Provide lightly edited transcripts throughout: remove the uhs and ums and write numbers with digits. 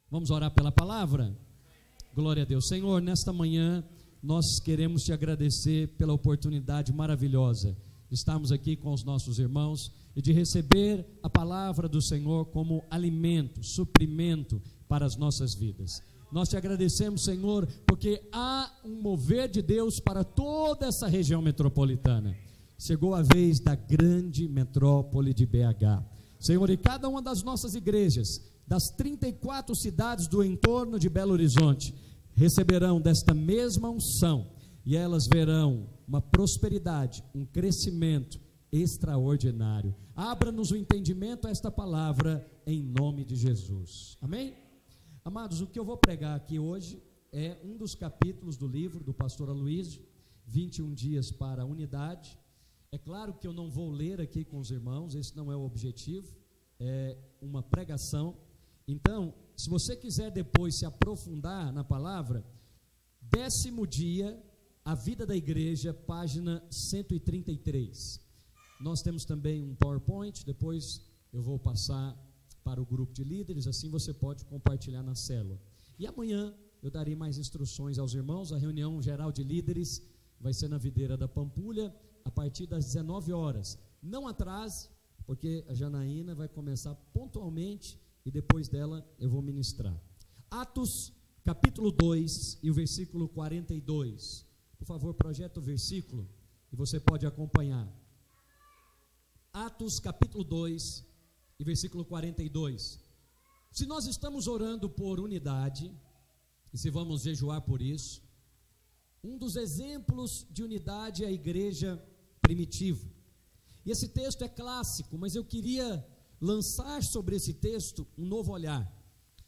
Vamos orar pela palavra? Glória a Deus. Senhor, nesta manhã nós queremos te agradecer pela oportunidade maravilhosa de estarmos aqui com os nossos irmãos e de receber a palavra do Senhor como alimento, suprimento para as nossas vidas. Nós te agradecemos, Senhor, porque há um mover de Deus para toda essa região metropolitana. Chegou a vez da grande metrópole de BH. Senhor, e cada uma das nossas igrejas, das 34 cidades do entorno de Belo Horizonte, receberão desta mesma unção, e elas verão uma prosperidade, um crescimento extraordinário. Abra-nos o entendimento a esta palavra, em nome de Jesus. Amém? Amados, o que eu vou pregar aqui hoje é um dos capítulos do livro do pastor Aloysio, 21 dias para a unidade. É claro que eu não vou ler aqui com os irmãos, esse não é o objetivo, é uma pregação. Então, se você quiser depois se aprofundar na palavra, 10º dia, a vida da igreja, página 133. Nós temos também um PowerPoint, depois eu vou passar para o grupo de líderes, assim você pode compartilhar na célula. E amanhã eu darei mais instruções aos irmãos. A reunião geral de líderes vai ser na Videira da Pampulha, a partir das 19 horas. Não atrase, porque a Janaína vai começar pontualmente e depois dela eu vou ministrar. Atos capítulo 2 e o versículo 42. Por favor, projeta o versículo e você pode acompanhar. Atos capítulo 2 e versículo 42. Se nós estamos orando por unidade, e se vamos jejuar por isso, um dos exemplos de unidade é a igreja primitiva. E esse texto é clássico, mas eu queria lançar sobre esse texto um novo olhar.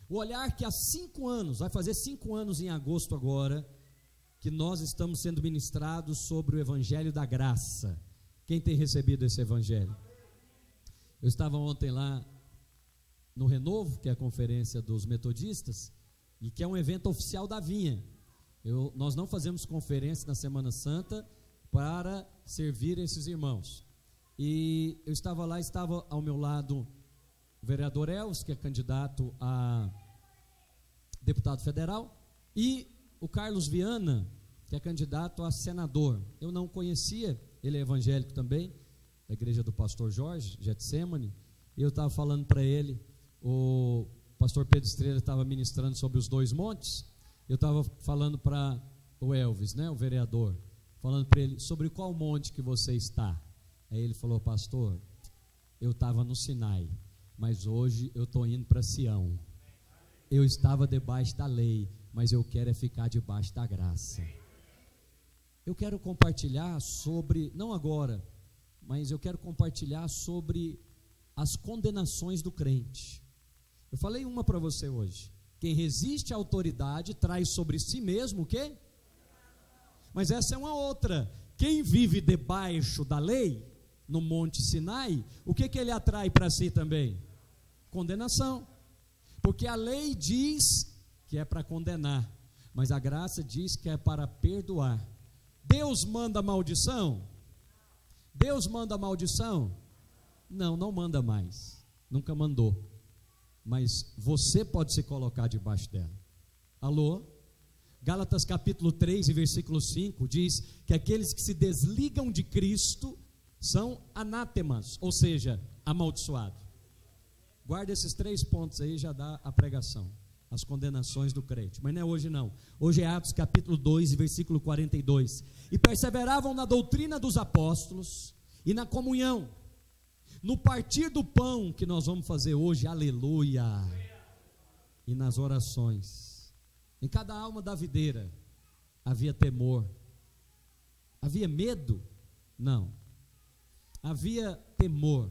O olhar que há 5 anos, vai fazer 5 anos em agosto agora, que nós estamos sendo ministrados sobre o Evangelho da Graça. Quem tem recebido esse Evangelho? Eu estava ontem lá no Renovo, que é a conferência dos metodistas, e que é um evento oficial da Vinha. Nós não fazemos conferência na Semana Santa para servir esses irmãos. E eu estava lá, estava ao meu lado o vereador Elvis, que é candidato a deputado federal, e o Carlos Viana, que é candidato a senador. Eu não conhecia, ele é evangélico também, da igreja do pastor Jorge, Getsemane, e eu estava falando para ele, o pastor Pedro Estrela estava ministrando sobre os 2 montes, eu estava falando para o Elvis, né, o vereador, falando para ele, sobre qual monte que você está? Aí ele falou, pastor, eu estava no Sinai, mas hoje eu estou indo para Sião. Eu estava debaixo da lei, mas eu quero é ficar debaixo da graça. Eu quero compartilhar sobre, não agora, mas eu quero compartilhar sobre as condenações do crente. Eu falei uma para você hoje. Quem resiste à autoridade traz sobre si mesmo o quê? Mas essa é uma outra. Quem vive debaixo da lei, no Monte Sinai, o que ele atrai para si também? Condenação. Porque a lei diz que é para condenar, mas a graça diz que é para perdoar. Deus manda maldição? Deus manda maldição? Não, não manda mais. Nunca mandou. Mas você pode se colocar debaixo dela. Alô? Gálatas capítulo 3 e versículo 5 diz que aqueles que se desligam de Cristo são anátemas, ou seja, amaldiçoados. Guarda esses 3 pontos aí, já dá a pregação. As condenações do crente, mas não é hoje não. Hoje é Atos capítulo 2 e versículo 42. E perseveravam na doutrina dos apóstolos e na comunhão, no partir do pão, que nós vamos fazer hoje, aleluia, e nas orações. Em cada alma da videira havia temor. Havia medo? Não. Havia temor.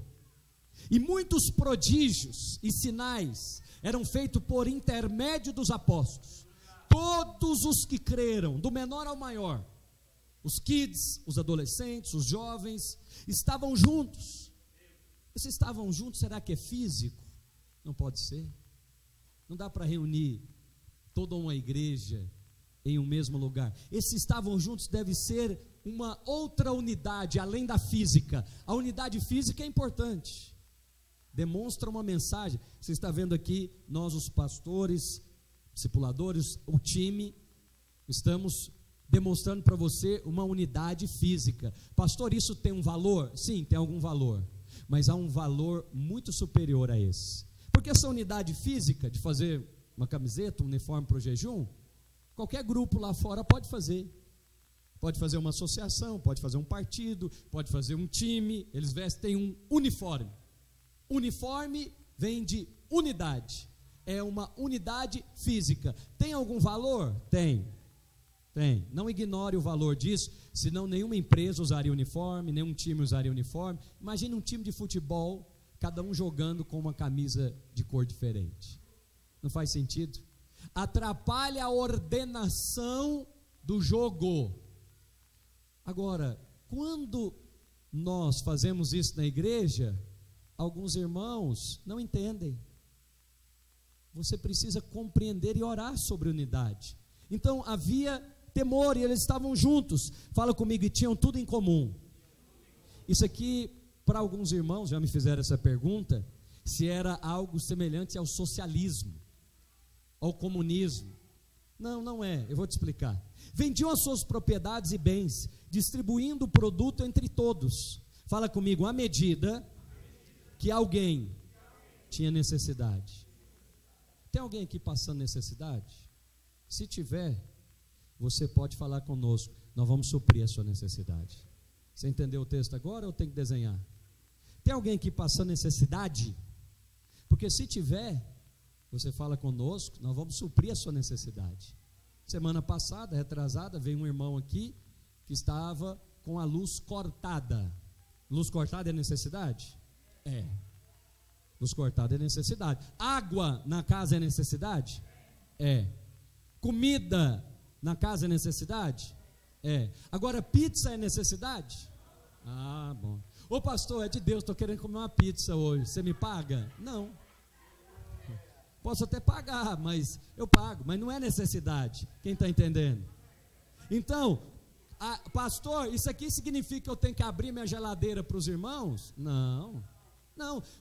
E muitos prodígios e sinais eram feitos por intermédio dos apóstolos. Todos os que creram, do menor ao maior, os kids, os adolescentes, os jovens, estavam juntos. Se estavam juntos, será que é físico? Não pode ser. Não dá para reunir toda uma igreja em um mesmo lugar. Esses estavam juntos deve ser uma outra unidade, além da física. A unidade física é importante. demonstra uma mensagem. Você está vendo aqui, nós os pastores, discipuladores, o time, estamos demonstrando para você uma unidade física. Pastor, isso tem um valor? Sim, tem algum valor, mas há um valor muito superior a esse. Porque essa unidade física de fazer uma camiseta, um uniforme para o jejum, qualquer grupo lá fora pode fazer. Pode fazer uma associação, pode fazer um partido, pode fazer um time, eles vestem um uniforme. Uniforme vem de unidade, é uma unidade física. Tem algum valor? Tem. Não ignore o valor disso, senão nenhuma empresa usaria uniforme, nenhum time usaria uniforme. Imagine um time de futebol, cada um jogando com uma camisa de cor diferente. Não faz sentido? Atrapalha a ordenação do jogo. Agora, quando nós fazemos isso na igreja, alguns irmãos não entendem. Você precisa compreender e orar sobre unidade. Então havia temor e eles estavam juntos. Fala comigo, e tinham tudo em comum. Isso aqui, para alguns irmãos, já me fizeram essa pergunta, se era algo semelhante ao socialismo, ao comunismo. Não, não é, eu vou te explicar. Vendiam as suas propriedades e bens, distribuindo o produto entre todos. Fala comigo, à medida que alguém tinha necessidade. Tem alguém aqui passando necessidade? Se tiver, você pode falar conosco, nós vamos suprir a sua necessidade. Você entendeu o texto agora ou tem que desenhar? Tem alguém aqui passando necessidade? Porque se tiver, você fala conosco, nós vamos suprir a sua necessidade. Semana passada, retrasada, veio um irmão aqui que estava com a luz cortada. Luz cortada é necessidade? É. Luz cortada é necessidade. Água na casa é necessidade? É. Comida na casa é necessidade? É. Agora, pizza é necessidade? Ah, bom. Ô pastor, é de Deus, estou querendo comer uma pizza hoje, você me paga? Não. Posso até pagar, mas eu pago, mas não é necessidade. Quem está entendendo? Então, pastor, isso aqui significa que eu tenho que abrir minha geladeira para os irmãos? Não,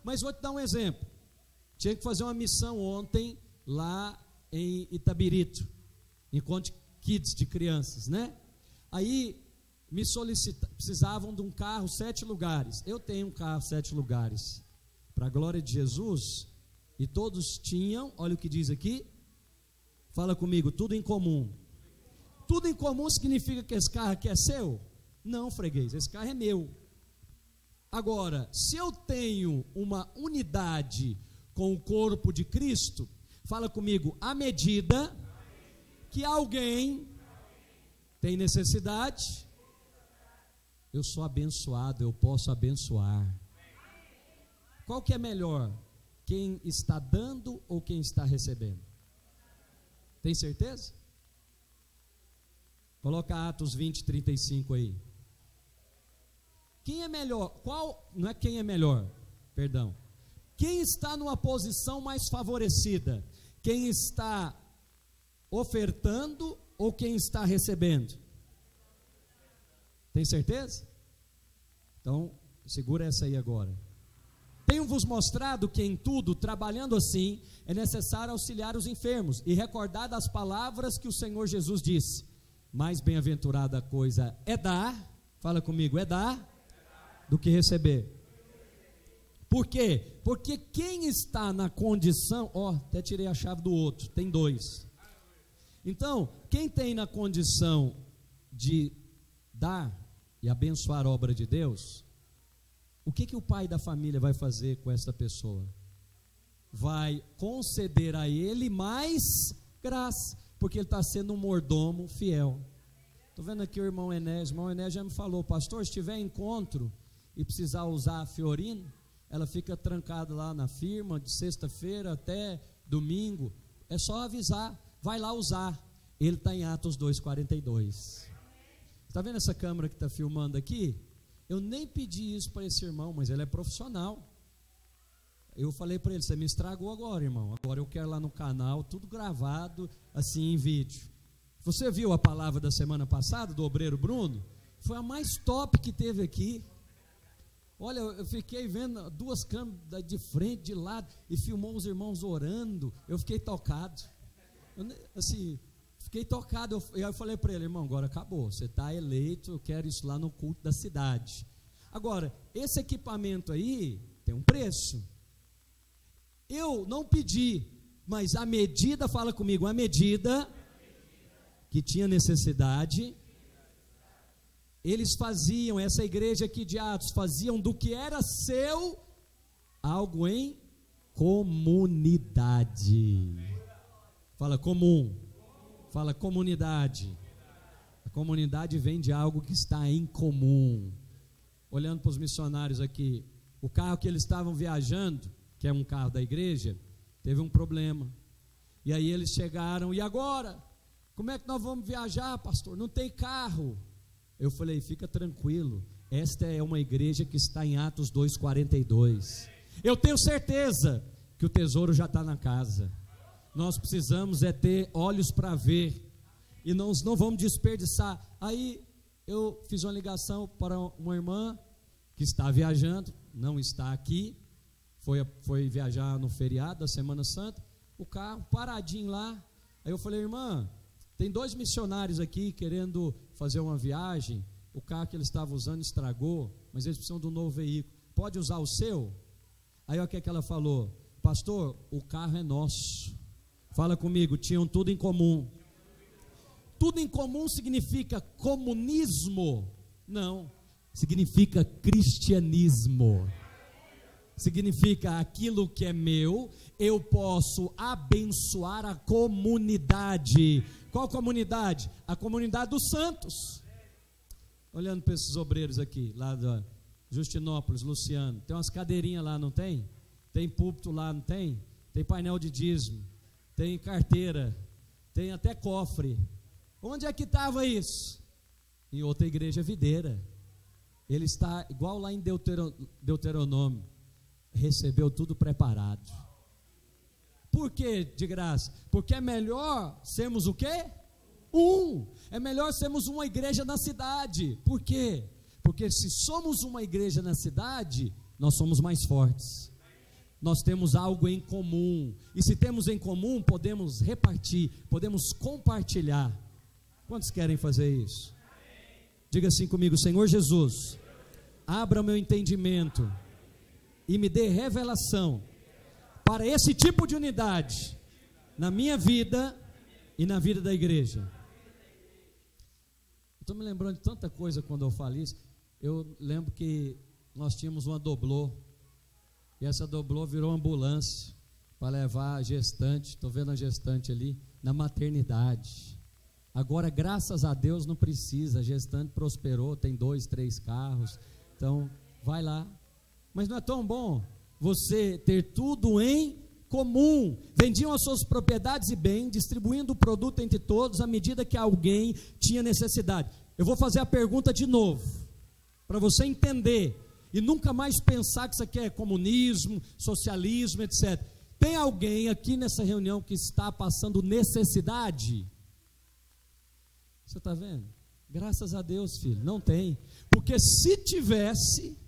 mas vou te dar um exemplo. Tinha que fazer uma missão ontem lá em Itabirito, encontro kids de crianças, né? Aí me precisavam de um carro 7 lugares. Eu tenho um carro 7 lugares, para a glória de Jesus. E todos tinham, olha o que diz aqui, fala comigo, tudo em comum. Tudo em comum significa que esse carro aqui é seu? Não, freguês, esse carro é meu. Agora, se eu tenho uma unidade com o corpo de Cristo, fala comigo, à medida que alguém tem necessidade, eu sou abençoado, eu posso abençoar. Qual que é melhor? Quem está dando ou quem está recebendo? Tem certeza? Coloca Atos 20, 35 aí. Quem é melhor? Não é quem é melhor, perdão. Quem está numa posição mais favorecida? Quem está ofertando ou quem está recebendo? Tem certeza? Então, segura essa aí agora. Tenho-vos mostrado que em tudo, trabalhando assim, é necessário auxiliar os enfermos e recordar das palavras que o Senhor Jesus disse. Mais bem-aventurada coisa é dar, fala comigo, é dar, do que receber. Por quê? Porque quem está na condição, até tirei a chave do outro, tem 2. Então, quem tem na condição de dar e abençoar a obra de Deus, o que o pai da família vai fazer com essa pessoa? Vai conceder a ele mais graça, porque ele está sendo um mordomo fiel. Estou vendo aqui o irmão Enésio já me falou, pastor, se tiver encontro e precisar usar a Fiorino, ela fica trancada lá na firma, de sexta-feira até domingo, é só avisar, vai lá usar. Ele está em Atos 2,42. Está vendo essa câmera que está filmando aqui? Eu nem pedi isso para esse irmão, mas ele é profissional. Eu falei para ele, você me estragou agora, irmão. Agora eu quero lá no canal, tudo gravado, assim em vídeo. Você viu a palavra da semana passada, do obreiro Bruno? Foi a mais top que teve aqui. Olha, eu fiquei vendo duas câmeras de frente, de lado, e filmou os irmãos orando. Eu fiquei tocado. Fiquei tocado. Eu falei para ele: irmão, agora acabou. Você está eleito, eu quero isso lá no culto da cidade. Agora, esse equipamento aí tem um preço. Eu não pedi, mas a medida, fala comigo, a medida que tinha necessidade, eles faziam, essa igreja aqui de Atos, faziam do que era seu, algo em comunidade. Fala comum, fala comunidade. A comunidade vem de algo que está em comum. Olhando para os missionários aqui, o carro que eles estavam viajando, que é um carro da igreja, teve um problema. E aí eles chegaram: e agora? Como é que nós vamos viajar, pastor? Não tem carro. Eu falei: fica tranquilo, esta é uma igreja que está em Atos 2,42. Eu tenho certeza que o tesouro já está na casa. Nós precisamos é ter olhos para ver, e nós não vamos desperdiçar. Aí eu fiz uma ligação para uma irmã que está viajando, não está aqui, foi viajar no feriado da Semana Santa, o carro paradinho lá. Aí eu falei: irmã, tem 2 missionários aqui querendo fazer uma viagem, o carro que eles estavam usando estragou, mas eles precisam de um novo veículo, pode usar o seu? Aí olha o que ela falou: pastor, o carro é nosso. Fala comigo, tinham tudo em comum. Tudo em comum significa comunismo? Não, significa cristianismo. Significa aquilo que é meu, eu posso abençoar a comunidade. Qual comunidade? A comunidade dos santos. Olhando para esses obreiros aqui, lá da Justinópolis, Luciano, tem umas cadeirinhas lá, não tem? Tem púlpito lá, não tem? Tem painel de dízimo, tem carteira, tem até cofre. Onde é que estava isso? Em outra igreja videira. Ele está igual lá em Deuteronômio, recebeu tudo preparado. Por que de graça? Porque é melhor sermos o quê? É melhor sermos uma igreja na cidade. Por quê? Porque se somos uma igreja na cidade, nós somos mais fortes. Nós temos algo em comum, e se temos em comum, podemos repartir, podemos compartilhar. Quantos querem fazer isso? Diga assim comigo: Senhor Jesus, abra o meu entendimento e me dê revelação para esse tipo de unidade na minha vida e na vida da igreja. Estou me lembrando de tanta coisa quando eu falo isso. Eu lembro que nós tínhamos uma doblô, e essa doblô virou ambulância para levar a gestante. Estou vendo a gestante ali na maternidade. Agora, graças a Deus, não precisa, a gestante prosperou, tem 2, 3 carros, então vai lá. Mas não é tão bom você ter tudo em comum? Vendiam as suas propriedades e bens, distribuindo o produto entre todos à medida que alguém tinha necessidade. Eu vou fazer a pergunta de novo, para você entender e nunca mais pensar que isso aqui é comunismo, socialismo, etc. Tem alguém aqui nessa reunião que está passando necessidade? Você está vendo? Graças a Deus, filho, não tem. Porque se tivesse,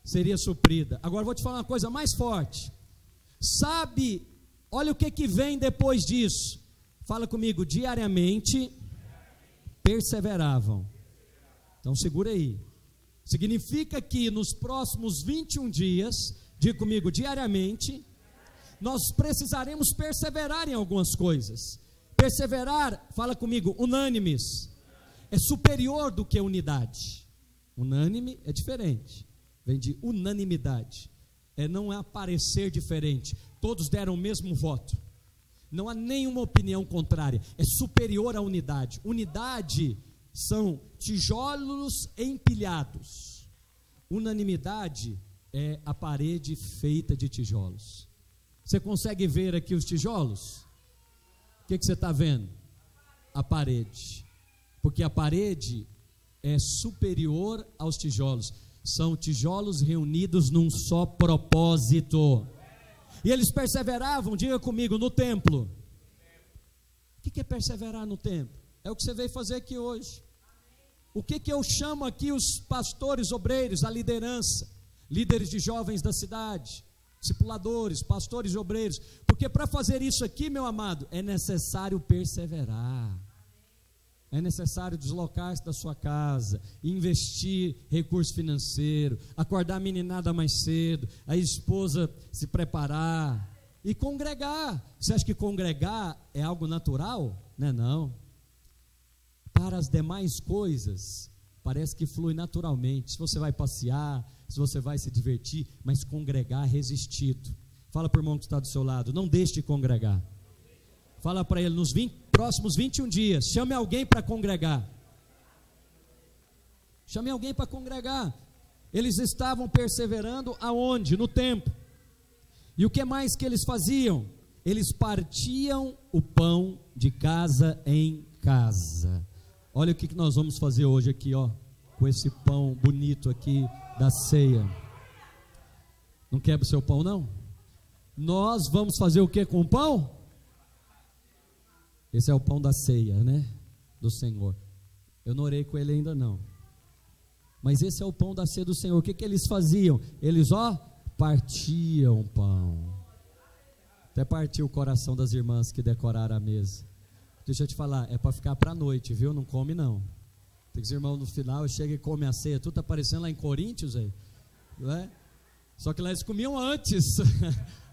seria suprida. Agora vou te falar uma coisa mais forte. Sabe, olha o que vem depois disso. Fala comigo: diariamente perseveravam. Então segura aí. Significa que nos próximos 21 dias, diga comigo, diariamente, nós precisaremos perseverar em algumas coisas. Perseverar, fala comigo, unânimes, é superior do que unidade. Unânime é diferente, vem de unanimidade, não é parecer diferente, todos deram o mesmo voto, não há nenhuma opinião contrária, é superior à unidade. Unidade são tijolos empilhados, unanimidade é a parede feita de tijolos. Você consegue ver aqui os tijolos? O que você está vendo? A parede, porque a parede é superior aos tijolos, são tijolos reunidos num só propósito. E eles perseveravam, diga comigo, no templo. O que é perseverar no templo? É o que você veio fazer aqui hoje. O que eu chamo aqui os pastores, obreiros, a liderança? líderes de jovens da cidade, discipuladores, pastores e obreiros, porque para fazer isso aqui, meu amado, é necessário perseverar. É necessário deslocar-se da sua casa, investir recurso financeiro, acordar a meninada mais cedo, a esposa se preparar e congregar. Você acha que congregar é algo natural? Não é não. Para as demais coisas, parece que flui naturalmente. Se você vai passear, se você vai se divertir, mas congregar é resistido. Fala para o irmão que está do seu lado, não deixe de congregar. Fala para ele, nos próximos 21 dias, chame alguém para congregar. Chame alguém para congregar. Eles estavam perseverando aonde? No templo. E o que mais que eles faziam? Eles partiam o pão de casa em casa. Olha o que nós vamos fazer hoje aqui, ó, com esse pão bonito aqui da ceia. Não quebra o seu pão, não? Nós vamos fazer o que com o pão? Esse é o pão da ceia, né? Do Senhor. Eu não orei com ele ainda não. Mas esse é o pão da ceia do Senhor. O que eles faziam? Eles, ó, partiam o pão. Até partiu o coração das irmãs que decoraram a mesa. Deixa eu te falar, é para ficar para a noite, viu? Não come não. Tem que os irmãos no final chegam e comem a ceia. Tudo está aparecendo lá em Coríntios aí, não é? Só que lá eles comiam antes.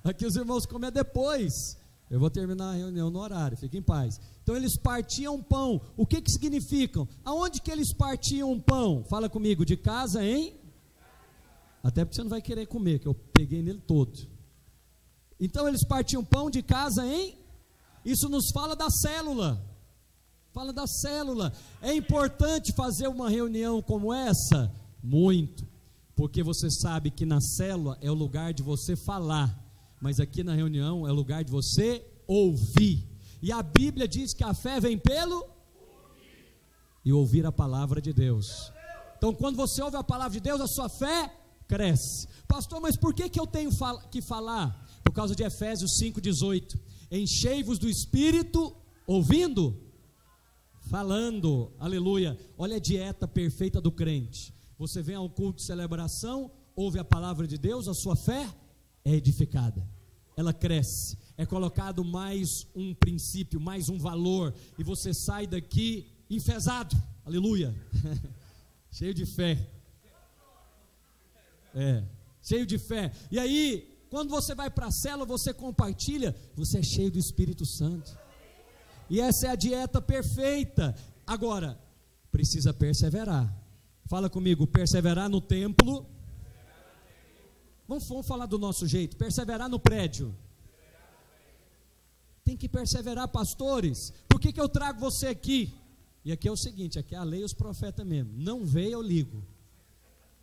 Aqui os irmãos comem depois. Eu vou terminar a reunião no horário, fique em paz. Então eles partiam pão. O que significam? Aonde que eles partiam pão? Fala comigo, de casa em? Até porque você não vai querer comer, que eu peguei nele todo. Então eles partiam pão de casa em? Isso nos fala da célula. Fala da célula. É importante fazer uma reunião como essa? Muito. Porque você sabe que na célula é o lugar de você falar. Mas aqui na reunião é o lugar de você ouvir. E a Bíblia diz que a fé vem pelo ouvir. E ouvir a palavra de Deus. Então quando você ouve a palavra de Deus, a sua fé cresce. Pastor, mas por que eu tenho que falar? Por causa de Efésios 5,18. Enchei-vos do Espírito, ouvindo, falando, aleluia. Olha a dieta perfeita do crente. Você vem ao culto de celebração, ouve a palavra de Deus, a sua fé é edificada, ela cresce, é colocado mais um princípio, mais um valor, e você sai daqui enfesado, aleluia, cheio de fé, cheio de fé. E aí, quando você vai para a célula, você compartilha, você é cheio do Espírito Santo, e essa é a dieta perfeita. Agora, precisa perseverar. Fala comigo, perseverar no templo. Vamos falar do nosso jeito, perseverar no prédio. Tem que perseverar, pastores. Por que eu trago você aqui? E aqui é o seguinte, aqui é a lei e os profetas mesmo. Não veio, eu ligo.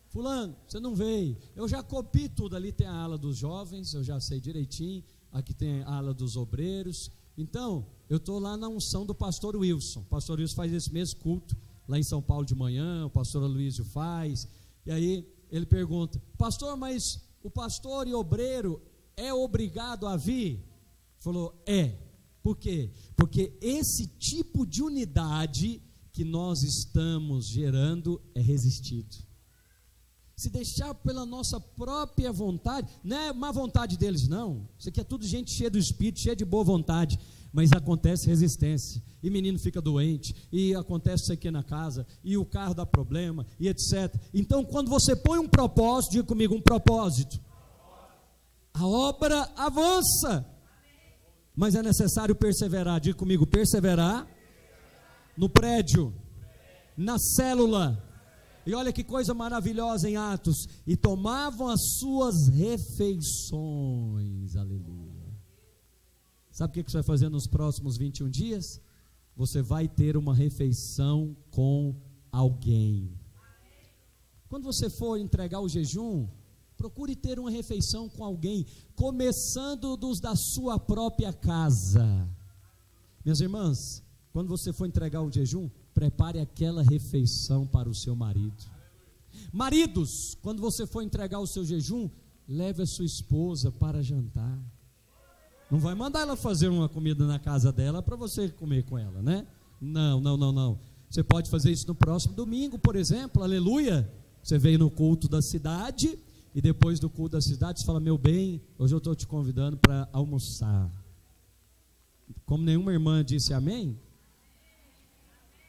Fulano, você não veio. Eu já copi tudo, ali tem a ala dos jovens, eu já sei direitinho. Aqui tem a ala dos obreiros. Então, eu estou lá na unção do pastor Wilson. O pastor Wilson faz esse mesmo culto lá em São Paulo de manhã, o pastor Aloysio faz. E aí ele pergunta, pastor, mas o pastor e obreiro é obrigado a vir? Falou, é. Por quê? Porque esse tipo de unidade que nós estamos gerando é resistido. Se deixar pela nossa própria vontade, não é má vontade deles não, isso aqui é tudo gente cheia do Espírito, cheia de boa vontade, mas acontece resistência, e menino fica doente, e acontece isso aqui na casa, e o carro dá problema, e etc. Então quando você põe um propósito, diga comigo, um propósito, a obra avança, mas é necessário perseverar, diga comigo, perseverar no prédio, na célula. E olha que coisa maravilhosa em Atos, e tomavam as suas refeições, aleluia. Sabe o que você vai fazer nos próximos 21 dias? Você vai ter uma refeição com alguém. Quando você for entregar o jejum, procure ter uma refeição com alguém, começando dos da sua própria casa. Minhas irmãs, quando você for entregar o jejum, prepare aquela refeição para o seu marido. Maridos, quando você for entregar o seu jejum, leve a sua esposa para jantar. Não vai mandar ela fazer uma comida na casa dela para você comer com ela, né? Não. Você pode fazer isso no próximo domingo, por exemplo, aleluia. Você veio no culto da cidade e depois do culto da cidade você fala: meu bem, hoje eu estou te convidando para almoçar. Como nenhuma irmã disse amém,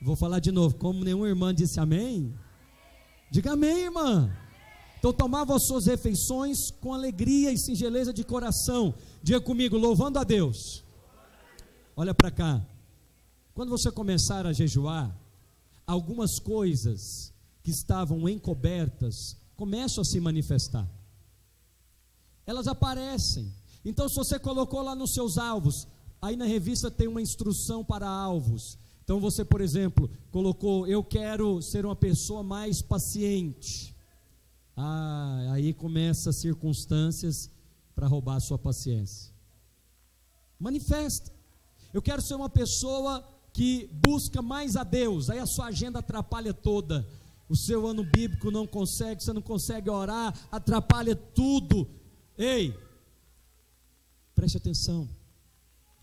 vou falar de novo, como nenhuma irmã disse amém, diga amém, irmã. Então tomava as suas refeições com alegria e singeleza de coração. Diga comigo, louvando a Deus. Olha para cá, quando você começar a jejuar, algumas coisas que estavam encobertas começam a se manifestar, elas aparecem. Então se você colocou lá nos seus alvos, aí na revista tem uma instrução para alvos. Então você, por exemplo, colocou: eu quero ser uma pessoa mais paciente. Aí começa circunstâncias para roubar a sua paciência. Manifesta. Eu quero ser uma pessoa que busca mais a Deus. Aí a sua agenda atrapalha toda. O seu ano bíblico não consegue, você não consegue orar, atrapalha tudo. Ei, preste atenção.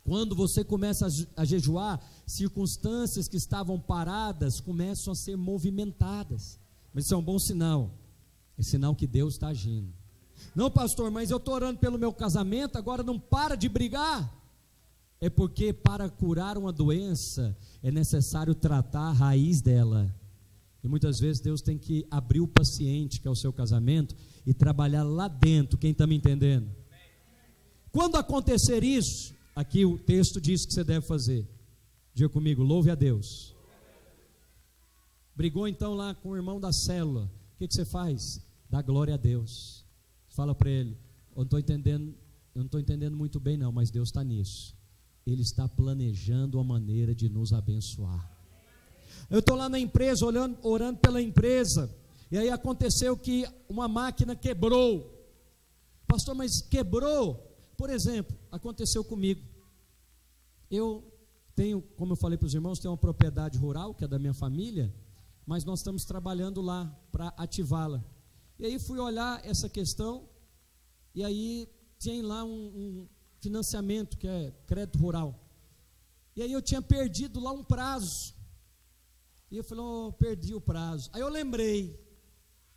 Quando você começa a jejuar, circunstâncias que estavam paradas começam a ser movimentadas. Mas isso é um bom sinal. É sinal que Deus está agindo. Não, pastor, mas eu estou orando pelo meu casamento, agora não para de brigar. É porque para curar uma doença é necessário tratar a raiz dela. E muitas vezes Deus tem que abrir o paciente, que é o seu casamento, e trabalhar lá dentro. Quem está me entendendo? Quando acontecer isso, aqui o texto diz que você deve fazer. Diga comigo, louve a Deus. Brigou então lá com o irmão da célula. O que você faz? Dá glória a Deus. Fala para ele: eu não estou entendendo muito bem não, mas Deus está nisso. Ele está planejando uma maneira de nos abençoar. Eu estou lá na empresa, orando pela empresa, e aí aconteceu que uma máquina quebrou. Pastor, mas quebrou? Por exemplo, aconteceu comigo. Eu tenho, como eu falei para os irmãos, tenho uma propriedade rural, que é da minha família, mas nós estamos trabalhando lá para ativá-la. E aí fui olhar essa questão, e aí tem lá um financiamento, que é crédito rural. E aí eu tinha perdido lá um prazo. E eu falei: perdi o prazo. Aí eu lembrei,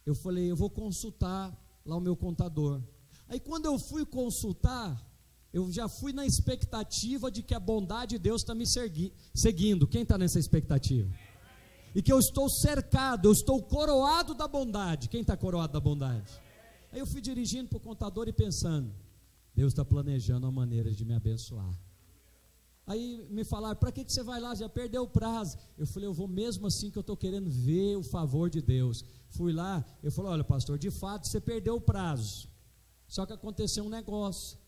eu falei: eu vou consultar lá o meu contador. Aí quando eu fui consultar, eu já fui na expectativa de que a bondade de Deus está me seguindo. Quem está nessa expectativa? E que eu estou cercado, eu estou coroado da bondade. Quem está coroado da bondade? Aí eu fui dirigindo para o contador e pensando: Deus está planejando uma maneira de me abençoar. Aí me falaram: para que você vai lá? Já perdeu o prazo. Eu falei: eu vou mesmo assim, que eu estou querendo ver o favor de Deus. Fui lá, eu falei: olha, pastor, de fato você perdeu o prazo, só que aconteceu um negócio.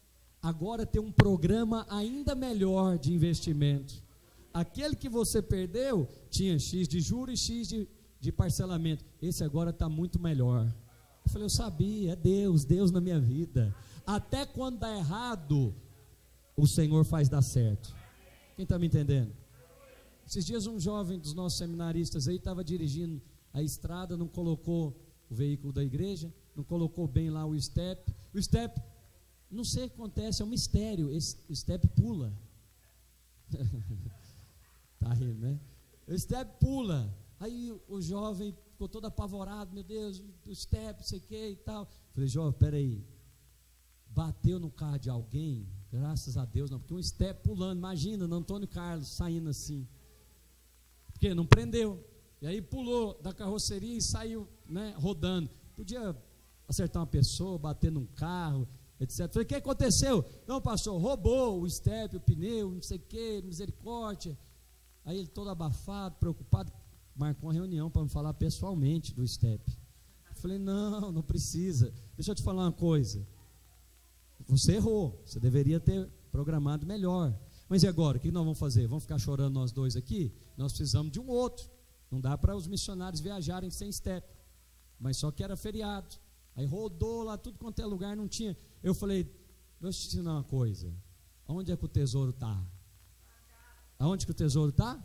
Agora tem um programa ainda melhor de investimento. Aquele que você perdeu tinha X de juros e X de parcelamento. Esse agora está muito melhor. Eu falei: eu sabia, é Deus na minha vida. Até quando dá errado, o Senhor faz dar certo. Quem está me entendendo? Esses dias um jovem dos nossos seminaristas aí estava dirigindo a estrada, não colocou o veículo da igreja, não colocou bem lá o step. O step, não sei o que acontece, é um mistério, o step pula. Tá rindo, né? O step pula. Aí o jovem ficou todo apavorado: meu Deus, o step, sei que e tal. Falei: jovem, peraí, bateu no carro de alguém? Graças a Deus não, porque um step pulando, imagina, no Antônio Carlos saindo assim, porque não prendeu, e aí pulou da carroceria e saiu, né, rodando. Podia acertar uma pessoa, bater num carro, etc. Falei: o que aconteceu? Não, pastor, roubou o step, o pneu, não sei o que, misericórdia. Aí ele todo abafado, preocupado, marcou uma reunião para me falar pessoalmente do step. Eu falei: não precisa. Deixa eu te falar uma coisa: você errou, você deveria ter programado melhor. Mas e agora, o que nós vamos fazer? Vamos ficar chorando nós dois aqui? Nós precisamos de um outro. Não dá para os missionários viajarem sem step. Mas só que era feriado. Aí rodou lá, tudo quanto é lugar, não tinha. Eu falei: deixa eu te ensinar uma coisa. Onde é que o tesouro está? Aonde que o tesouro está?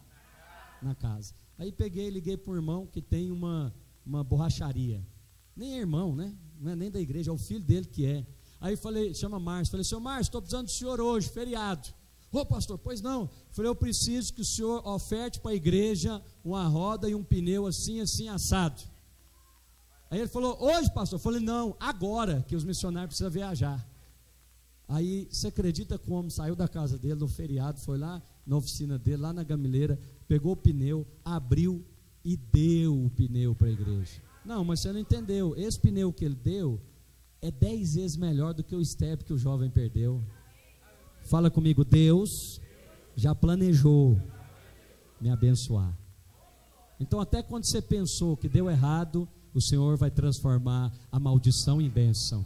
Na casa. Aí peguei e liguei para um irmão que tem uma borracharia. Nem é irmão, né? Não é nem da igreja, é o filho dele que é. Aí falei, chama Márcio, falei: senhor Márcio, estou precisando do senhor hoje, feriado. Ô pastor, pois não. Falei: eu preciso que o senhor oferte para a igreja uma roda e um pneu assim, assado. Aí ele falou, hoje, pastor? Eu falei, não, agora que os missionários precisam viajar. Aí, você acredita que o homem saiu da casa dele no feriado, foi lá na oficina dele, lá na gamileira, pegou o pneu, abriu e deu o pneu para a igreja. Não, mas você não entendeu, esse pneu que ele deu é 10 vezes melhor do que o step que o jovem perdeu. Fala comigo, Deus já planejou me abençoar. Então até quando você pensou que deu errado, o Senhor vai transformar a maldição em bênção,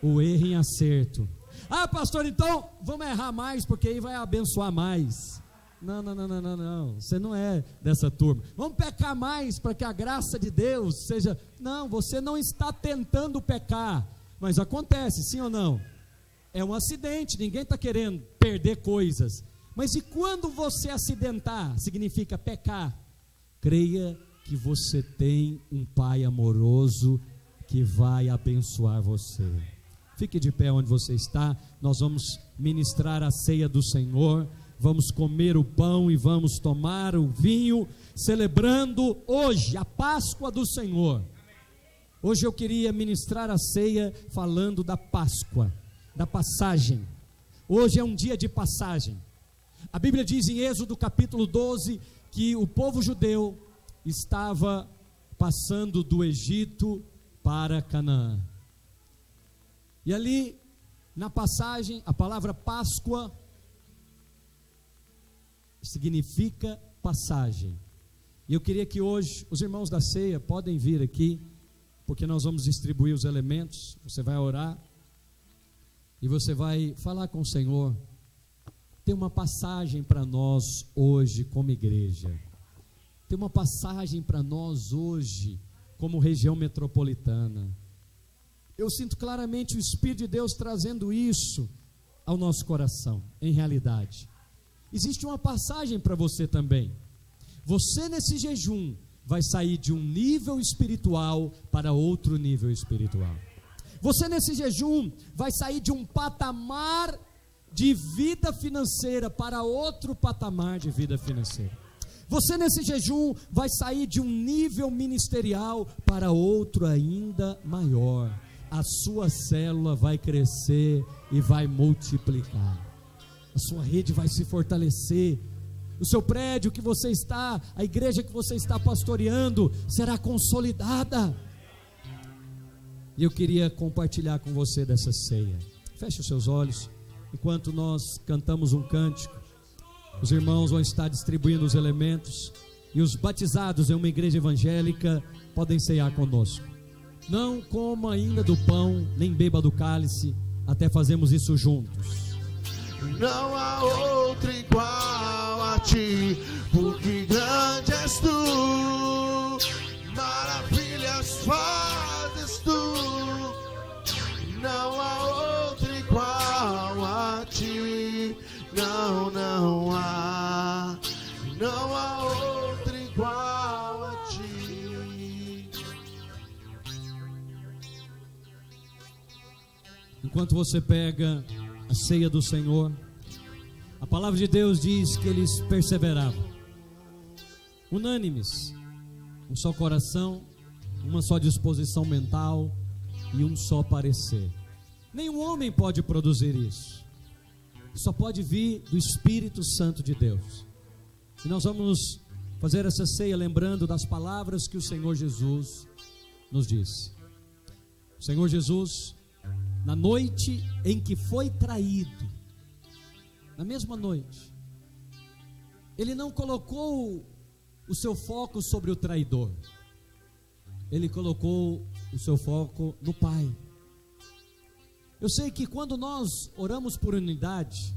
o erro em acerto. Ah, pastor, então vamos errar mais, porque aí vai abençoar mais. Não, você não é dessa turma. Vamos pecar mais para que a graça de Deus seja... Não, você não está tentando pecar, mas acontece, sim ou não? É um acidente, ninguém está querendo perder coisas. Mas e quando você acidentar, significa pecar? Creia que você tem um Pai amoroso que vai abençoar você. Fique de pé onde você está, nós vamos ministrar a ceia do Senhor, vamos comer o pão e vamos tomar o vinho, celebrando hoje a Páscoa do Senhor. Hoje eu queria ministrar a ceia falando da Páscoa, da passagem. Hoje é um dia de passagem. A Bíblia diz em Êxodo capítulo 12, que o povo judeu estava passando do Egito para Canaã. E ali, na passagem, a palavra Páscoa significa passagem. E eu queria que hoje, os irmãos da ceia podem vir aqui, porque nós vamos distribuir os elementos. Você vai orar e você vai falar com o Senhor. Tem uma passagem para nós hoje como igreja. Tem uma passagem para nós hoje como região metropolitana. Eu sinto claramente o Espírito de Deus trazendo isso ao nosso coração, em realidade. Existe uma passagem para você também. Você nesse jejum vai sair de um nível espiritual para outro nível espiritual. Você nesse jejum vai sair de um patamar de vida financeira para outro patamar de vida financeira. Você nesse jejum vai sair de um nível ministerial para outro ainda maior. A sua célula vai crescer e vai multiplicar. A sua rede vai se fortalecer. O seu prédio que você está, a igreja que você está pastoreando, será consolidada. E eu queria compartilhar com você dessa ceia. Feche os seus olhos. Enquanto nós cantamos um cântico, os irmãos vão estar distribuindo os elementos. E os batizados em uma igreja evangélica podem ceiar conosco. Não coma ainda do pão, nem beba do cálice, até fazermos isso juntos. Não há outro igual a ti, porque grande és tu, maravilhas fazes tu. Não há outro igual a ti, não há outro igual a ti. Enquanto você pega a ceia do Senhor, a palavra de Deus diz que eles perseveravam, unânimes, um só coração, uma só disposição mental e um só parecer. Nenhum homem pode produzir isso, só pode vir do Espírito Santo de Deus. E nós vamos fazer essa ceia lembrando das palavras que o Senhor Jesus nos disse. O Senhor Jesus, na noite em que foi traído, na mesma noite, Ele não colocou o seu foco sobre o traidor, Ele colocou o seu foco no Pai. Eu sei que quando nós oramos por unidade,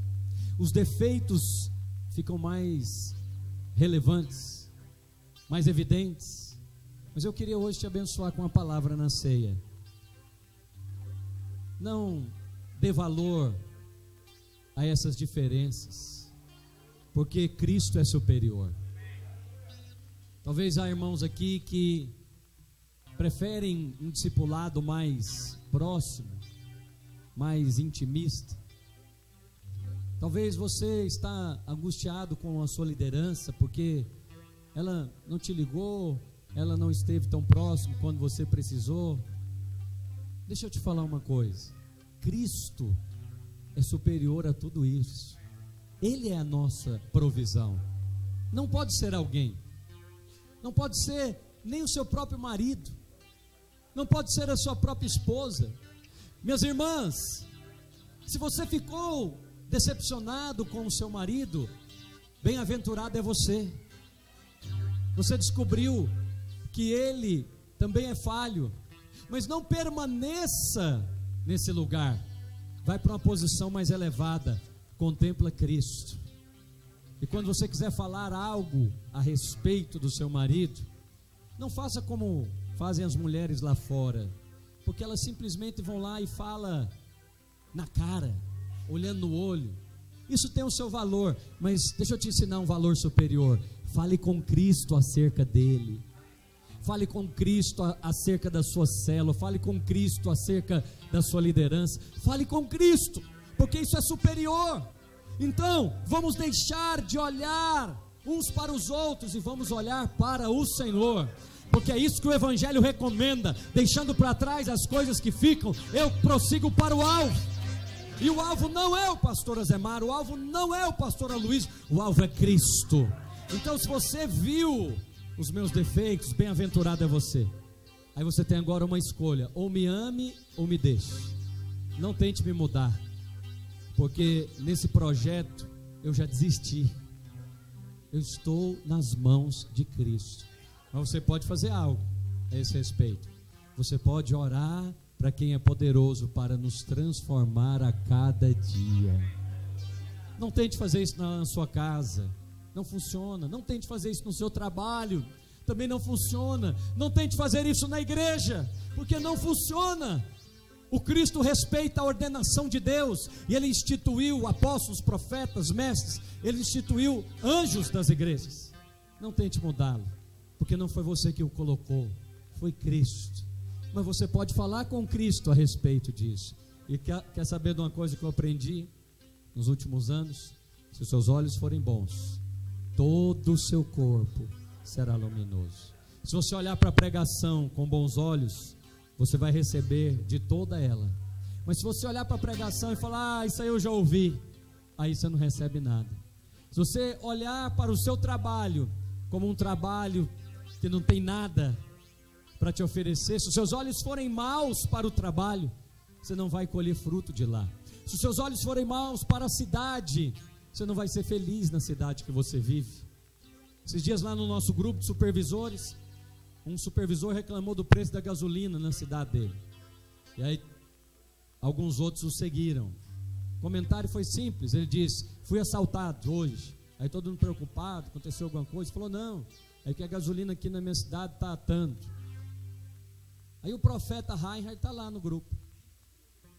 os defeitos ficam mais relevantes, mais evidentes, mas eu queria hoje te abençoar com a palavra na ceia. Não dê valor a essas diferenças, porque Cristo é superior. Talvez há irmãos aqui que preferem um discipulado mais próximo, mais intimista. Talvez você está angustiado com a sua liderança, porque ela não te ligou, ela não esteve tão próximo quando você precisou. Deixa eu te falar uma coisa: Cristo é superior a tudo isso. Ele é a nossa provisão. Não pode ser alguém, não pode ser nem o seu próprio marido, não pode ser a sua própria esposa. Minhas irmãs, se você ficou decepcionado com o seu marido, bem-aventurado é você. Você descobriu que ele também é falho, mas não permaneça nesse lugar. Vai para uma posição mais elevada, contempla Cristo. E quando você quiser falar algo a respeito do seu marido, não faça como fazem as mulheres lá fora, porque elas simplesmente vão lá e falam na cara, olhando no olho. Isso tem o seu valor, mas deixa eu te ensinar um valor superior. Fale com Cristo acerca dele. Fale com Cristo acerca da sua célula. Fale com Cristo acerca da sua liderança. Fale com Cristo, porque isso é superior. Então, vamos deixar de olhar uns para os outros e vamos olhar para o Senhor, porque é isso que o Evangelho recomenda. Deixando para trás as coisas que ficam, eu prossigo para o alvo. E o alvo não é o pastor Azemar, o alvo não é o pastor Aloysio, o alvo é Cristo. Então, se você viu os meus defeitos, bem-aventurado é você. Aí você tem agora uma escolha: ou me ame ou me deixe. Não tente me mudar, porque nesse projeto eu já desisti. Eu estou nas mãos de Cristo. Mas você pode fazer algo a esse respeito. Você pode orar para quem é poderoso para nos transformar a cada dia. Não tente fazer isso na sua casa, não funciona. Não tente fazer isso no seu trabalho, também não funciona. Não tente fazer isso na igreja, porque não funciona. O Cristo respeita a ordenação de Deus, e Ele instituiu apóstolos, profetas, mestres. Ele instituiu anjos das igrejas. Não tente mudá-lo, porque não foi você que o colocou, foi Cristo. Mas você pode falar com Cristo a respeito disso. E quer saber de uma coisa que eu aprendi nos últimos anos? Se os seus olhos forem bons, todo o seu corpo será luminoso. Se você olhar para a pregação com bons olhos, você vai receber de toda ela. Mas se você olhar para a pregação e falar: isso aí eu já ouvi, aí você não recebe nada. Se você olhar para o seu trabalho como um trabalho que não tem nada para te oferecer, se os seus olhos forem maus para o trabalho, você não vai colher fruto de lá. Se os seus olhos forem maus para a cidade, você não vai ser feliz na cidade que você vive. Esses dias lá no nosso grupo de supervisores, um supervisor reclamou do preço da gasolina na cidade dele. E aí alguns outros o seguiram. O comentário foi simples. Ele disse: fui assaltado hoje. Aí todo mundo preocupado, aconteceu alguma coisa. Ele falou: não, é que a gasolina aqui na minha cidade está a tanto. Aí o profeta Reinhard está lá no grupo.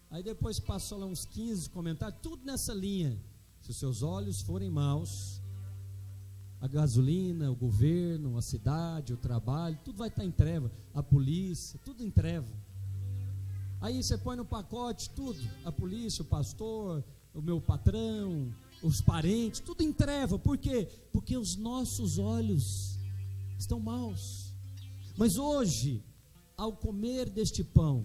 Aí depois passou lá uns 15 comentários, tudo nessa linha. Se os seus olhos forem maus, a gasolina, o governo, a cidade, o trabalho, tudo vai estar em treva. A polícia, tudo em treva. Aí você põe no pacote tudo: a polícia, o pastor, o meu patrão, os parentes, tudo em treva. Por quê? Porque os nossos olhos estão maus. Mas hoje, ao comer deste pão,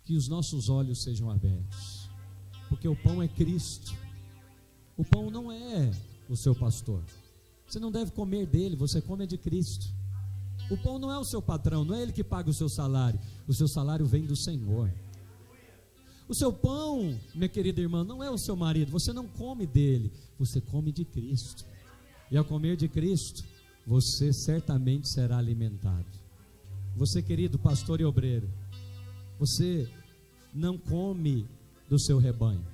que os nossos olhos sejam abertos, porque o pão é Cristo. O pão não é o seu pastor, você não deve comer dele, você come de Cristo. O pão não é o seu patrão, não é ele que paga o seu salário vem do Senhor. O seu pão, minha querida irmã, não é o seu marido, você não come dele, você come de Cristo. E ao comer de Cristo, você certamente será alimentado. Você, querido pastor e obreiro, você não come do seu rebanho,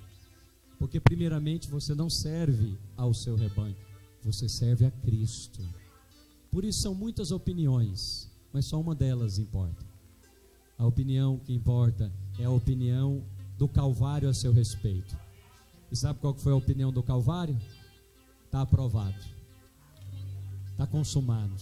porque primeiramente você não serve ao seu rebanho, você serve a Cristo. Por isso são muitas opiniões, mas só uma delas importa. A opinião que importa é a opinião do Calvário a seu respeito. E sabe qual que foi a opinião do Calvário? Está aprovado, está consumado,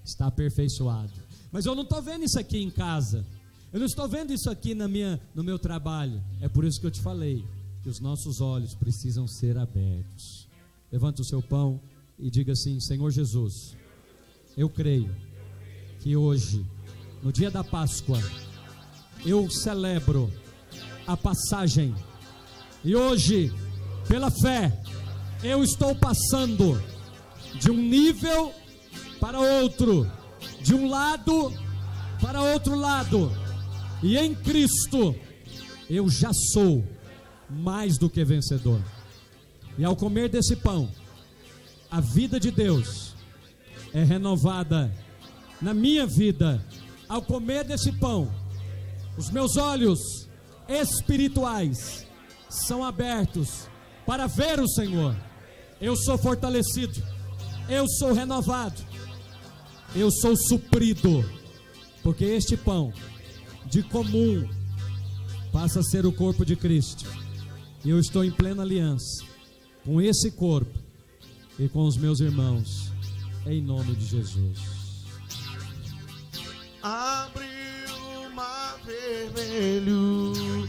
está aperfeiçoado. Mas eu não estou vendo isso aqui em casa, eu não estou vendo isso aqui no meu trabalho. É por isso que eu te falei que os nossos olhos precisam ser abertos. Levante o seu pão e diga assim: Senhor Jesus, Eu creio que hoje, no dia da Páscoa, eu celebro a passagem. E hoje, pela fé, eu estou passando de um nível para outro, de um lado para outro lado. E em Cristo, eu já sou mais do que vencedor. E ao comer desse pão, a vida de Deus é renovada na minha vida. Ao comer desse pão, os meus olhos espirituais são abertos para ver o Senhor. Eu sou fortalecido, eu sou renovado, eu sou suprido, porque este pão de comum passa a ser o corpo de Cristo. E eu estou em plena aliança com esse corpo e com os meus irmãos, em nome de Jesus. Abriu o mar vermelho,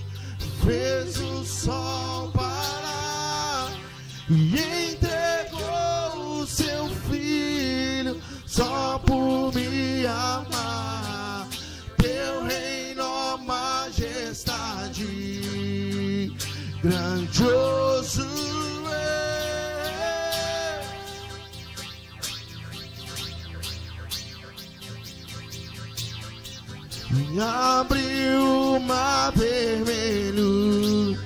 fez o sol parar e entregou o seu filho só por me amar. Teu reino, majestade, grandioso e abriu o mar vermelho,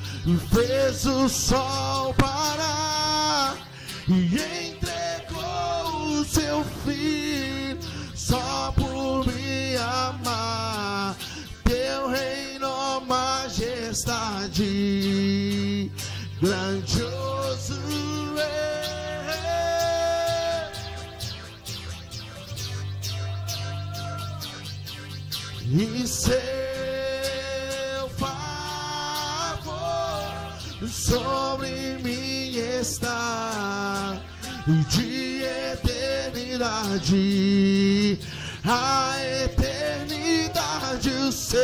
fez o sol parar e entregou o seu filho só por me amar. Teu reino, majestade, grandioso e seu favor sobre mim está de eternidade a eternidade. O seu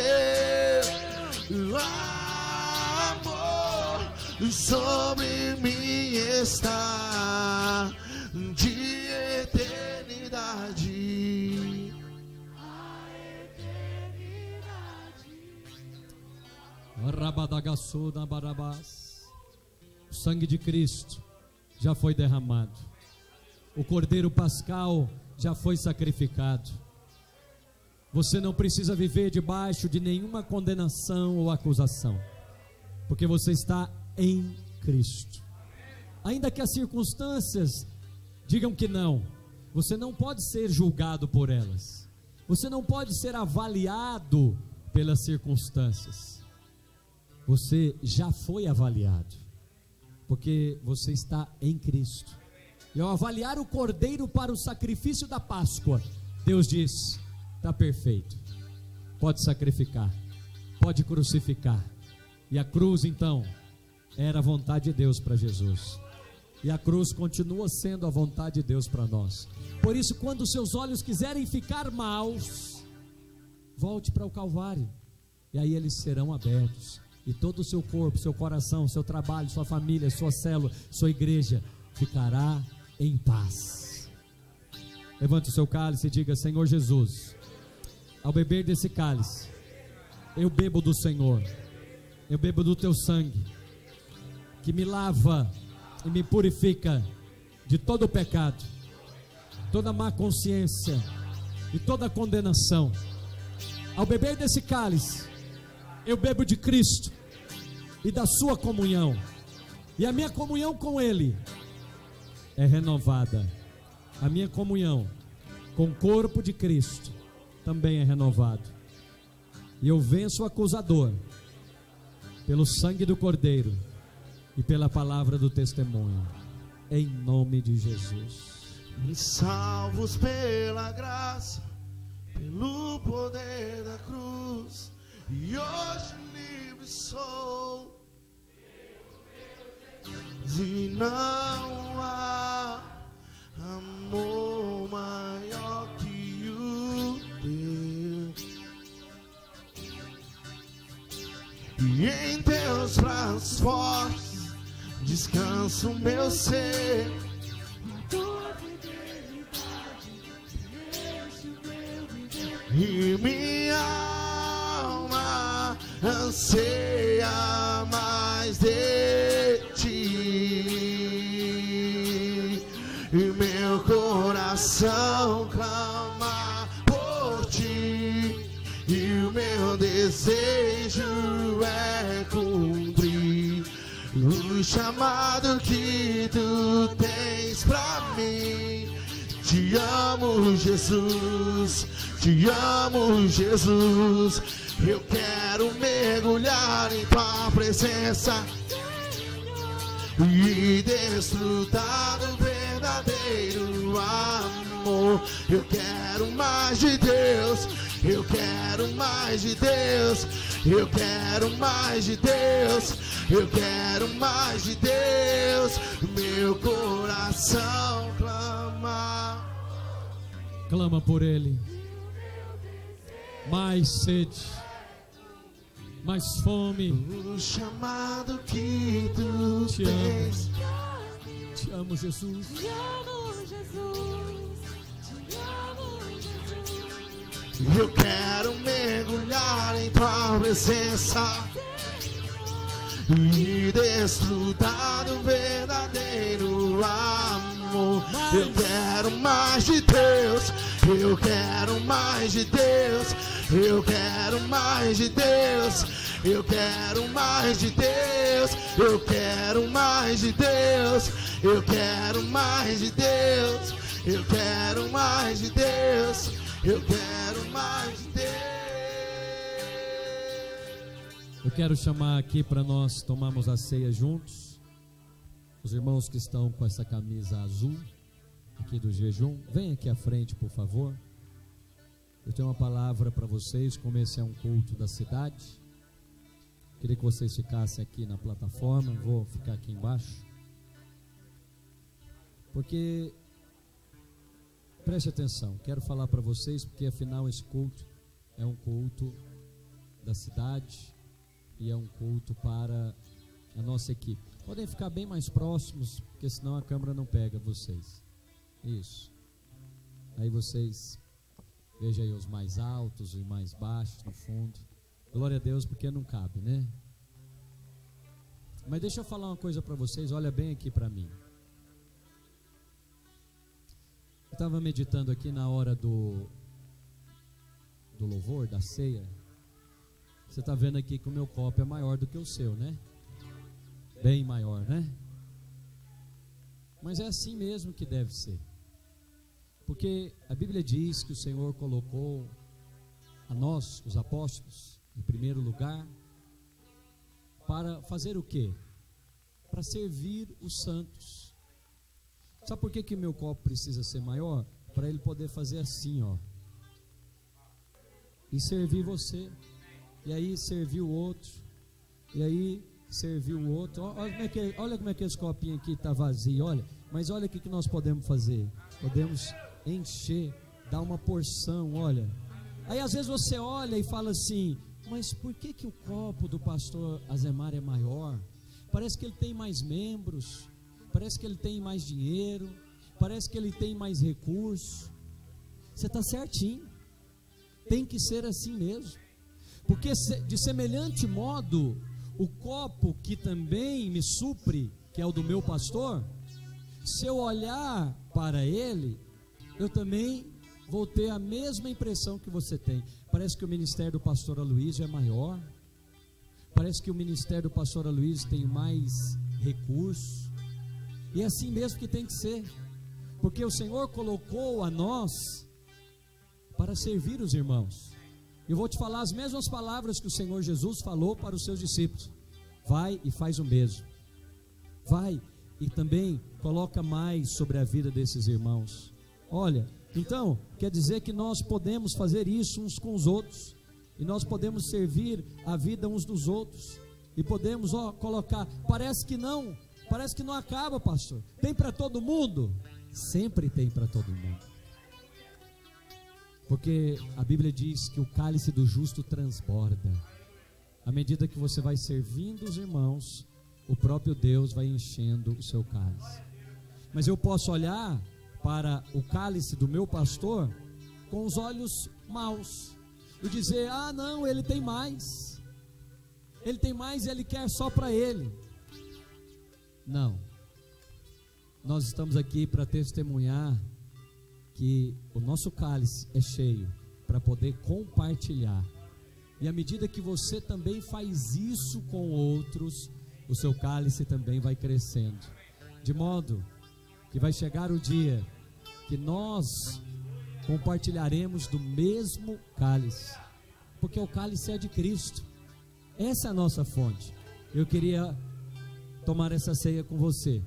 amor sobre mim está de eternidade. O sangue de Cristo já foi derramado, o Cordeiro Pascal já foi sacrificado. Você não precisa viver debaixo de nenhuma condenação ou acusação, porque você está em Cristo. Ainda que as circunstâncias digam que não, você não pode ser julgado por elas, você não pode ser avaliado pelas circunstâncias. Você já foi avaliado, porque você está em Cristo. E ao avaliar o Cordeiro para o sacrifício da Páscoa, Deus diz: está perfeito, pode sacrificar, pode crucificar. E a cruz então era a vontade de Deus para Jesus, e a cruz continua sendo a vontade de Deus para nós. Por isso, quando seus olhos quiserem ficar maus, volte para o Calvário, e aí eles serão abertos, e todo o seu corpo, seu coração, seu trabalho, sua família, sua célula, sua igreja ficará em paz. Levante o seu cálice e diga: Senhor Jesus, ao beber desse cálice, eu bebo do Senhor, eu bebo do teu sangue, que me lava e me purifica de todo o pecado, toda má consciência e toda condenação. Ao beber desse cálice, eu bebo de Cristo e da sua comunhão, e a minha comunhão com Ele é renovada. A minha comunhão com o corpo de Cristo também é renovado, e eu venço o acusador pelo sangue do Cordeiro e pela palavra do testemunho, em nome de Jesus. E salvos pela graça, pelo poder da cruz, e hoje livre sou, e não há amor maior que o teu, e em teus braços fortes descanso meu ser. e minha alma anseia mais de ti, e meu coração clama por ti, e o meu desejo é cumprir o chamado que tu tens pra mim. Te amo, Jesus, te amo, Jesus. Eu quero mergulhar em tua presença e desfrutar do verdadeiro amor. Eu quero mais de Deus, eu quero mais de Deus, eu quero mais de Deus, eu quero mais de Deus. Meu coração clama por Ele. Mais sede, mais fome. O chamado que tu Te tens. amo. Te amo, Jesus. Te amo, Jesus. Te amo, Jesus. Eu quero mergulhar em tua presença e desfrutar do verdadeiro amor. Eu quero mais de Deus, eu quero mais de Deus, eu quero mais de Deus, eu quero mais de Deus, eu quero mais de Deus, eu quero mais de Deus, eu quero mais de Deus, eu quero mais de Deus. Eu quero chamar aqui para nós tomarmos a ceia juntos. Os irmãos que estão com essa camisa azul aqui do jejum, vem aqui à frente, por favor. Eu tenho uma palavra para vocês, como esse é um culto da cidade. Queria que vocês ficassem aqui na plataforma, vou ficar aqui embaixo. Porque, preste atenção, quero falar para vocês, porque afinal esse culto é um culto da cidade e é um culto para a nossa equipe. Podem ficar bem mais próximos, porque senão a câmera não pega vocês. Isso. Aí vocês vejam aí os mais altos e mais baixos no fundo. Glória a Deus, porque não cabe, né? Mas deixa eu falar uma coisa para vocês, olha bem aqui para mim. Eu estava meditando aqui na hora do louvor, da ceia. Você está vendo aqui que o meu copo é maior do que o seu, né? Bem maior, né? Mas é assim mesmo que deve ser. Porque a Bíblia diz que o Senhor colocou a nós, os apóstolos, em primeiro lugar, para fazer o quê? Para servir os santos. Sabe por que o meu copo precisa ser maior? Para ele poder fazer assim, ó. E servir você. E aí servir o outro. E aí servir o outro. Olha como é que esse copinho aqui está vazio, olha. Mas olha o que nós podemos fazer. Podemos encher, dar uma porção, olha. Aí às vezes você olha e fala assim, mas por que o copo do pastor Azemar é maior? Parece que ele tem mais membros, parece que ele tem mais dinheiro, parece que ele tem mais recursos. Você está certinho, tem que ser assim mesmo. Porque de semelhante modo, o copo que também me supre, que é o do meu pastor, se eu olhar para ele, eu também vou ter a mesma impressão que você tem. Parece que o ministério do pastor Aloysio é maior, parece que o ministério do pastor Aloysio tem mais recursos, e é assim mesmo que tem que ser, porque o Senhor colocou a nós para servir os irmãos. Eu vou te falar as mesmas palavras que o Senhor Jesus falou para os seus discípulos: vai e faz o mesmo, vai e também coloca mais sobre a vida desses irmãos. Olha, então, quer dizer que nós podemos fazer isso uns com os outros, e nós podemos servir a vida uns dos outros, e podemos, colocar, parece que não acaba, pastor, tem para todo mundo? Sempre tem para todo mundo, porque a Bíblia diz que o cálice do justo transborda. À medida que você vai servindo os irmãos, o próprio Deus vai enchendo o seu cálice. Mas eu posso olhar para o cálice do meu pastor com os olhos maus. e dizer: ah, não, ele tem mais. Ele tem mais e ele quer só para ele. Não. Nós estamos aqui para testemunhar que o nosso cálice é cheio para poder compartilhar. E à medida que você também faz isso com outros, o seu cálice também vai crescendo. De modo que vai chegar o dia que nós compartilharemos do mesmo cálice, porque o cálice é de Cristo. Essa é a nossa fonte. Eu queria tomar essa ceia com você,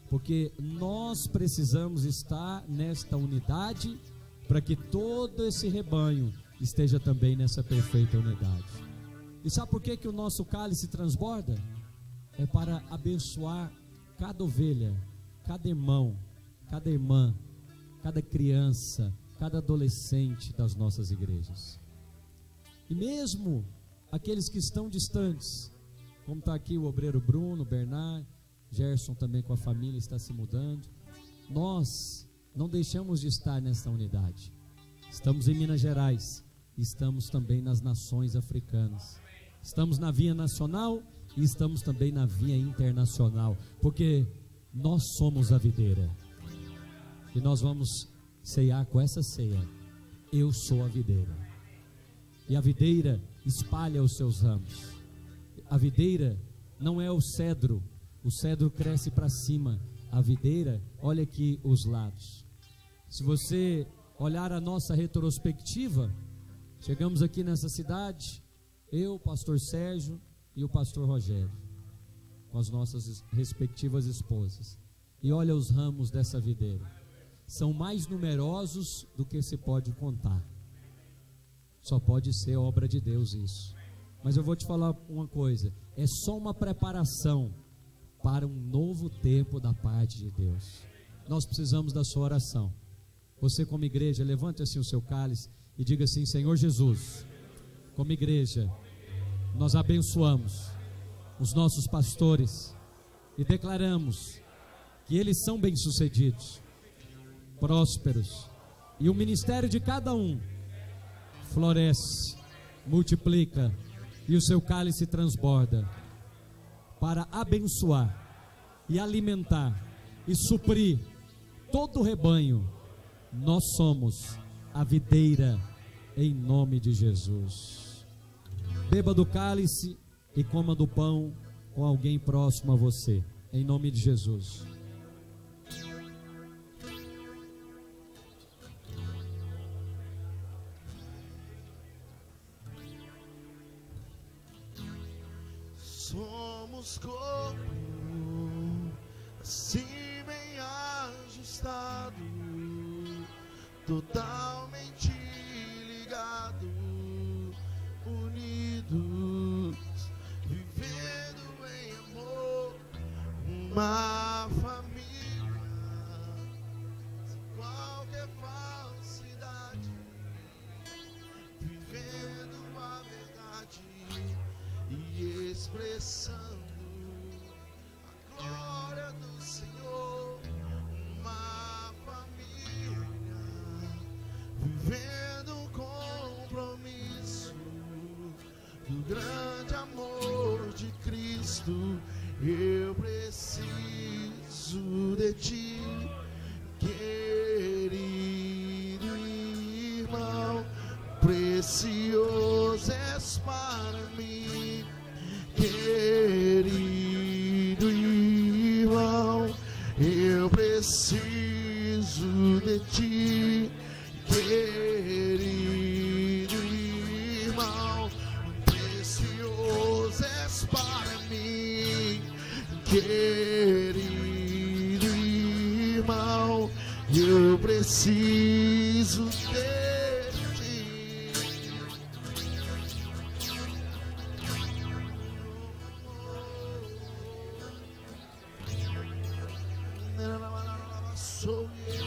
porque nós precisamos estar nesta unidade para que todo esse rebanho esteja também nessa perfeita unidade. E sabe por que o nosso cálice transborda? É para abençoar cada ovelha, cada irmão, cada irmã, cada criança, cada adolescente das nossas igrejas. E mesmo aqueles que estão distantes, como está aqui o obreiro Bruno, Bernard, Gerson também com a família está se mudando, nós não deixamos de estar nessa unidade. Estamos em Minas Gerais, estamos também nas nações africanas, estamos na via nacional e estamos também na via internacional, porque nós somos a videira. E nós vamos ceiar com essa ceia: eu sou a videira. E a videira espalha os seus ramos. A videira não é o cedro cresce para cima. A videira, olha aqui os lados. Se você olhar a nossa retrospectiva, chegamos aqui nessa cidade, eu, o pastor Sérgio e o pastor Rogério, com as nossas respectivas esposas. E olha os ramos dessa videira, são mais numerosos do que se pode contar. Só pode ser obra de Deus isso. Mas eu vou te falar uma coisa, é só uma preparação para um novo tempo da parte de Deus. Nós precisamos da sua oração. Você como igreja, levante assim o seu cálice e diga assim: Senhor Jesus, como igreja, nós abençoamos os nossos pastores e declaramos que eles são bem-sucedidos, prósperos, e o ministério de cada um floresce, multiplica, e o seu cálice transborda para abençoar e alimentar e suprir todo o rebanho. Nós somos a videira, em nome de Jesus. Beba do cálice e coma do pão com alguém próximo a você, em nome de Jesus. Somos corpo, assim bem ajustado, totalmente ligado, unidos, vivendo em amor, uma família, sem qualquer falsidade, vivendo a verdade e expressando a glória do Senhor, uma família, vivendo um compromisso do grande amor de Cristo. Eu preciso de ti, querido irmão, precioso és para mim, querido irmão, eu preciso de ti, querido irmão, precioso és para mim, querido irmão, eu preciso de ti. Sou eu.